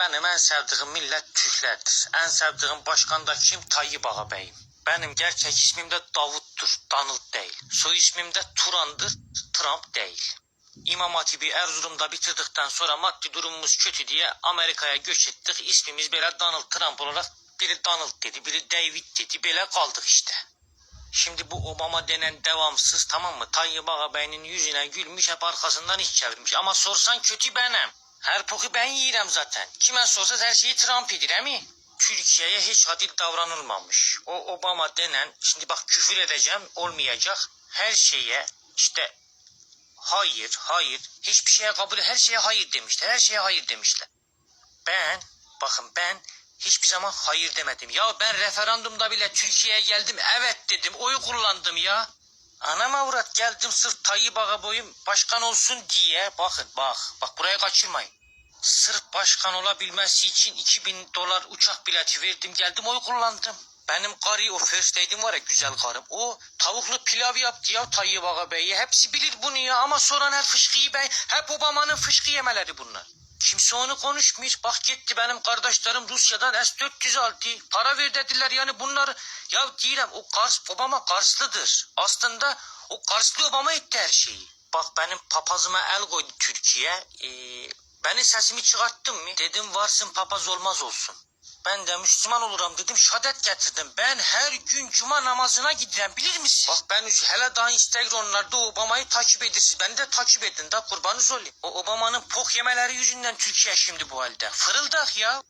Benim en sevdiğim millet Türklerdir. En sevdiğim başkan da kim? Tayyip Ağabeyim. Benim gerçek ismim de Davut'tur, Donald değil. Soy ismim de Turan'dır, Trump değil. İmam Hatibi Erzurum'da bitirdikten sonra maddi durumumuz kötü diye Amerika'ya göç ettik. İsmimiz böyle Donald Trump olarak biri Donald dedi, biri David dedi. Böyle kaldık işte. Şimdi bu Obama denen devamsız, tamam mı? Tayyip Ağabey'in yüzüne gülmüş, hep arkasından iş çevirmiş. Ama sorsan kötü benim. Her poku ben yiyirem zaten. Kime sorsa her şeyi Trump edir, he mi? Türkiye'ye hiç adil davranılmamış. O Obama denen, şimdi bak küfür edeceğim, olmayacak. Her şeye işte hayır, hayır, hiçbir şeye kabul, her şeye hayır demişler. Her şeye hayır demişler. Ben hiçbir zaman hayır demedim. Ya ben referandumda bile Türkiye'ye geldim, evet dedim, oy kullandım ya. Anam avrat geldim sırf Tayyip Ağabey'im başkan olsun diye. Bakın bak buraya kaçırmayın. Sırf başkan olabilmesi için $2000 uçak bileti verdim, geldim, oy kullandım. Benim karı, o first lady'm var ya, güzel karım, o tavuklu pilav yaptı ya Tayyip Ağabey'e. Hepsi bilir bunu ya, ama soran her fışkıyı ben. Hep Obama'nın fışkı yemeleri bunlar. Kimse onu konuşmuyor. Bak gitti benim kardeşlerim Rusya'dan S-400 aldı. Para ver dediler yani bunları. Ya diyelim o Obama Karslıdır. Aslında o Karslı Obama etti her şeyi. Bak benim papazıma el koydu Türkiye. Benim sesimi çıkarttın mı? Dedim varsın papaz olmaz olsun. Ben de Müslüman olurum dedim, şehadet getirdim. Ben her gün cuma namazına giderim, bilir misin? Bak ben hele daha Instagram'larda Obama'yı takip edirsiniz. Beni de takip edin da, kurbanınız olayım. O Obama'nın pok yemeleri yüzünden Türkiye şimdi bu halde. Fırıldak ya.